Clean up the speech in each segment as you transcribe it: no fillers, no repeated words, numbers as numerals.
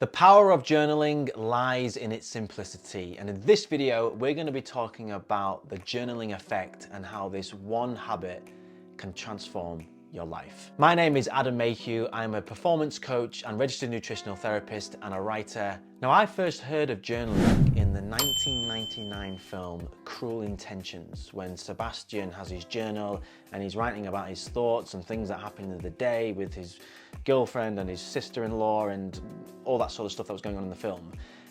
The power of journaling lies in its simplicity, and in this video we're going to be talking about the journaling effect and how this one habit can transform your life. My name is Adam Mayhew. I'm a performance coach and registered nutritional therapist and a writer. Now, I first heard of journaling in the 1999 film Cruel Intentions, when Sebastian has his journal and he's writing about his thoughts and things that happened in the day with his girlfriend and his sister-in-law and all that sort of stuff that was going on in the film.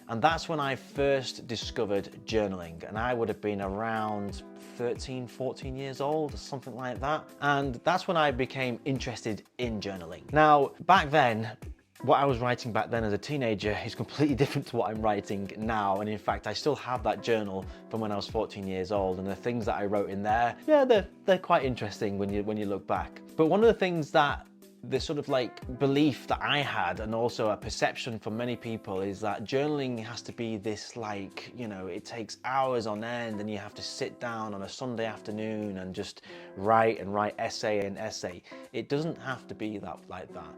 And that's when I first discovered journaling, and I would have been around 13, 14 years old, or something like that. And that's when I became interested in journaling. Now, back then, what I was writing back then as a teenager is completely different to what I'm writing now. And in fact, I still have that journal from when I was 14 years old. And the things that I wrote in there, yeah, they're quite interesting when you look back. But one of the things that the sort of like belief that I had, and also a perception for many people, is that journaling has to be this, like, you know, it takes hours on end and you have to sit down on a Sunday afternoon and just write essay and essay. It doesn't have to be like that.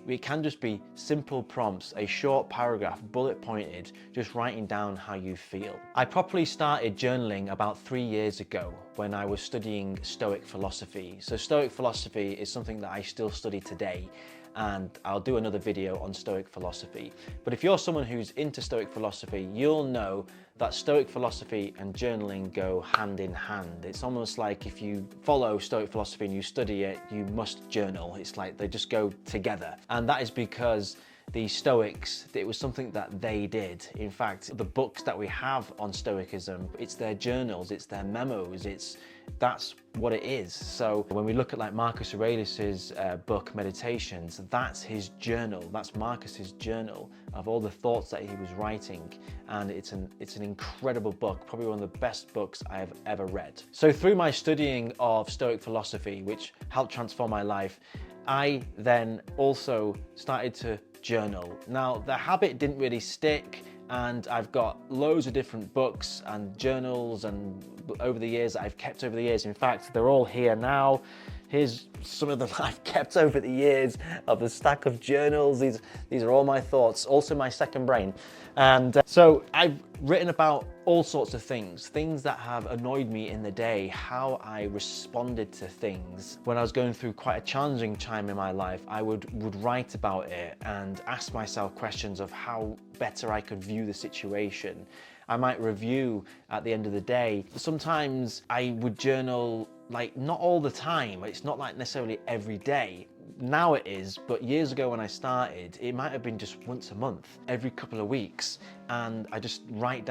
It can just be simple prompts, a short paragraph, bullet pointed, just writing down how you feel. I properly started journaling about 3 years ago when I was studying Stoic philosophy. So Stoic philosophy is something that I still study today, and I'll do another video on Stoic philosophy. But if you're someone who's into Stoic philosophy, you'll know that Stoic philosophy and journaling go hand in hand. It's almost like if you follow Stoic philosophy and you study it, you must journal. It's like they just go together. And that is because the Stoics, it was something that they did. In fact, the books that we have on Stoicism, it's their journals, it's their memos, that's what it is. So when we look at like Marcus Aurelius's book Meditations, that's his journal. That's Marcus's journal of all the thoughts that he was writing, and it's an incredible book, probably one of the best books I have ever read. So through my studying of Stoic philosophy, which helped transform my life, I then also started to journal. Now, the habit didn't really stick, and I've got loads of different books and journals and over the years that I've kept over the years. In fact, they're all here now. Here's some of them I've kept over the years of a stack of journals. These are all my thoughts, also my second brain. And so I've written about all sorts of things that have annoyed me in the day, how I responded to things. When I was going through quite a challenging time in my life, I would write about it and ask myself questions of how better I could view the situation. I might review at the end of the day. Sometimes I would journal, like, not all the time. It's not like necessarily every day. Now it is, but years ago when I started, it might have been just once a month, every couple of weeks. And I just write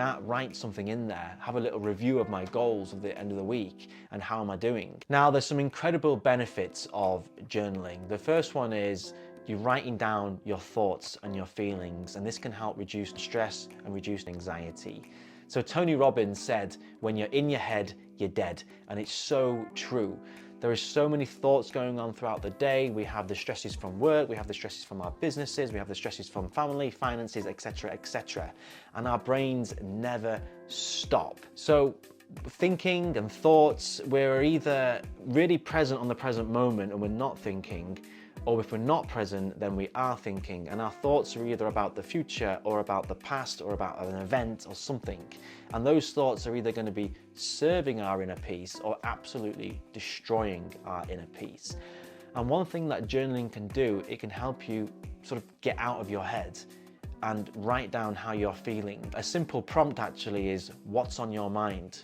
something in there, have a little review of my goals at the end of the week and how am I doing. Now, there's some incredible benefits of journaling. The first one is you're writing down your thoughts and your feelings, and this can help reduce stress and reduce anxiety. So Tony Robbins said, when you're in your head, you're dead. And it's so true. There is so many thoughts going on throughout the day. We have the stresses from work, we have the stresses from our businesses, we have the stresses from family, finances, etc., etc. And our brains never stop. So thinking and thoughts, we're either really present on the present moment and we're not thinking, or if we're not present, then we are thinking, and our thoughts are either about the future or about the past or about an event or something. And those thoughts are either going to be serving our inner peace or absolutely destroying our inner peace. And one thing that journaling can do, it can help you sort of get out of your head and write down how you're feeling. A simple prompt actually is, what's on your mind?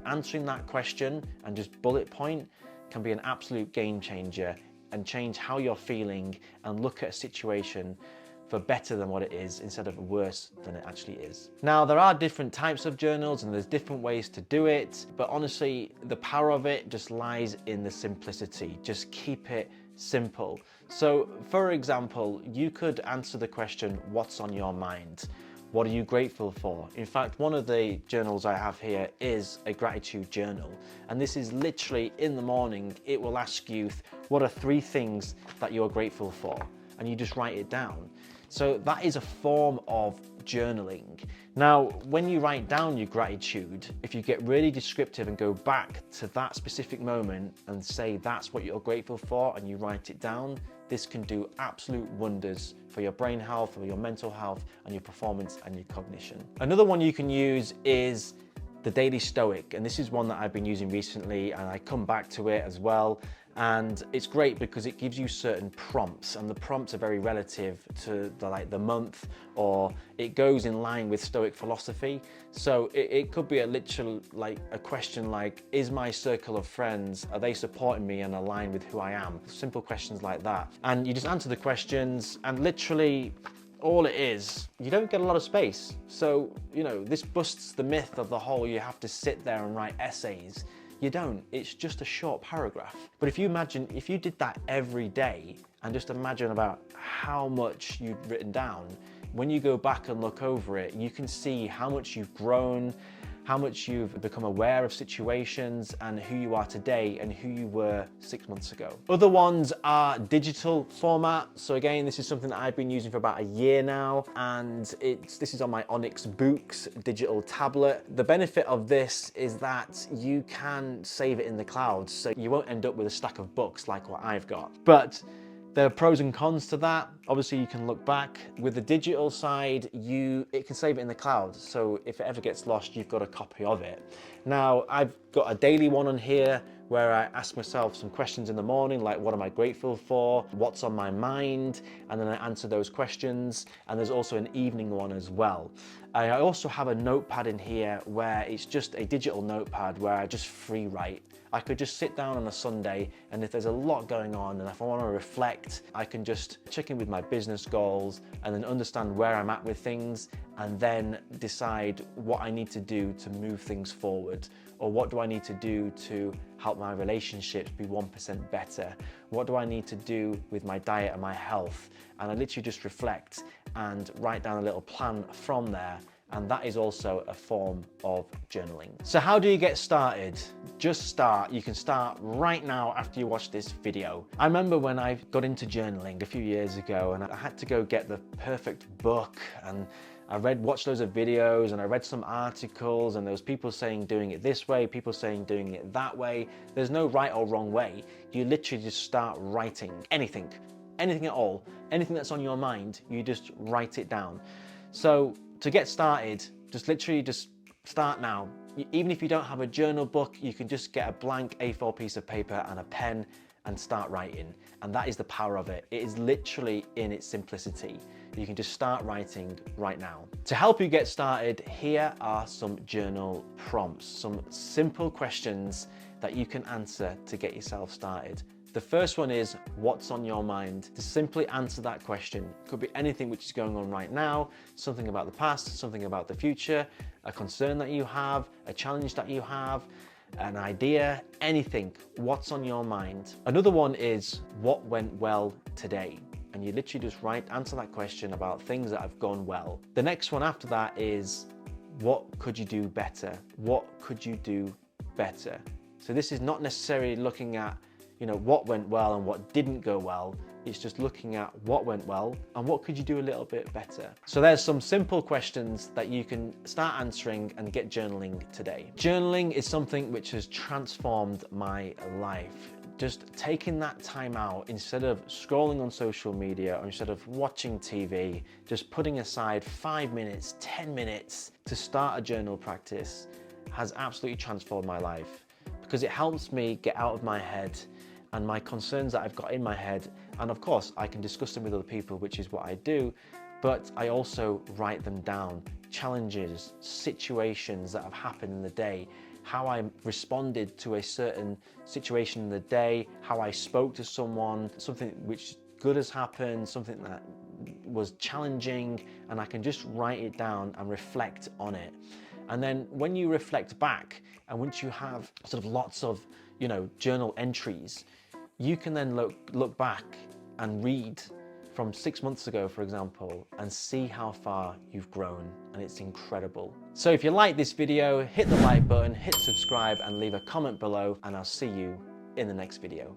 Answering that question and just bullet point can be an absolute game changer and change how you're feeling and look at a situation for better than what it is instead of worse than it actually is. Now, there are different types of journals and there's different ways to do it, but honestly, the power of it just lies in the simplicity. Just keep it simple. So, for example, you could answer the question, what's on your mind? What are you grateful for? In fact, one of the journals I have here is a gratitude journal. And this is literally in the morning, it will ask you, what are 3 things that you're grateful for? And you just write it down. So that is a form of journaling. Now, when you write down your gratitude, if you get really descriptive and go back to that specific moment and say that's what you're grateful for and you write it down, this can do absolute wonders for your brain health, for your mental health, and your performance and your cognition. Another one you can use is the Daily Stoic, and this is one that I've been using recently, and I come back to it as well. And it's great because it gives you certain prompts, and the prompts are very relative to the month, or it goes in line with Stoic philosophy. So it could be a question like, is my circle of friends, are they supporting me and aligned with who I am? Simple questions like that. And you just answer the questions, and literally all it is, you don't get a lot of space. So, this busts the myth of the whole you have to sit there and write essays. You don't, it's just a short paragraph. But if you did that every day and just imagine about how much you'd written down, when you go back and look over it, you can see how much you've grown, how much you've become aware of situations and who you are today and who you were 6 months ago. Other ones are digital format. So again, this is something that I've been using for about a year now, and this is on my Onyx Books digital tablet. The benefit of this is that you can save it in the cloud, so you won't end up with a stack of books like what I've got. But there are pros and cons to that. Obviously, you can look back. With the digital side, it can save it in the cloud. So if it ever gets lost, you've got a copy of it. Now, I've got a daily one on here where I ask myself some questions in the morning, like what am I grateful for? What's on my mind? And then I answer those questions. And there's also an evening one as well. I also have a notepad in here where it's just a digital notepad where I just free write. I could just sit down on a Sunday, and if there's a lot going on and if I want to reflect, I can just check in with my business goals and then understand where I'm at with things, and then decide what I need to do to move things forward, or what do I need to do to help my relationships be 1% better? What do I need to do with my diet and my health? And I literally just reflect and write down a little plan from there. And that is also a form of journaling. So how do you get started? Just start. You can start right now after you watch this video. I remember when I got into journaling a few years ago, and I had to go get the perfect book, and I watched loads of videos, and I read some articles, and there was people saying doing it this way, people saying doing it that way. There's no right or wrong way. You literally just start writing anything at all, anything that's on your mind, you just write it down. So to get started, just start now. Even if you don't have a journal book, you can just get a blank A4 piece of paper and a pen and start writing. And that is the power of it. It is literally in its simplicity. You can just start writing right now. To help you get started, here are some journal prompts, some simple questions that you can answer to get yourself started. The first one is, what's on your mind? To simply answer that question. It could be anything which is going on right now, something about the past, something about the future, a concern that you have, a challenge that you have, an idea, anything. What's on your mind? Another one is, what went well today? And you literally just answer that question about things that have gone well. The next one after that is, what could you do better? What could you do better? So this is not necessarily looking at what went well and what didn't go well. It's just looking at what went well and what could you do a little bit better. So there's some simple questions that you can start answering and get journaling today. Journaling is something which has transformed my life. Just taking that time out, instead of scrolling on social media or instead of watching TV, just putting aside 5 minutes, 10 minutes to start a journal practice has absolutely transformed my life, because it helps me get out of my head and my concerns that I've got in my head. And of course, I can discuss them with other people, which is what I do, but I also write them down. Challenges, situations that have happened in the day, how I responded to a certain situation in the day, how I spoke to someone, something which good has happened, something that was challenging, and I can just write it down and reflect on it. And then when you reflect back, and once you have sort of lots of, journal entries, you can then look back and read from 6 months ago, for example, and see how far you've grown, and it's incredible. So if you like this video, hit the like button, hit subscribe, and leave a comment below, and I'll see you in the next video.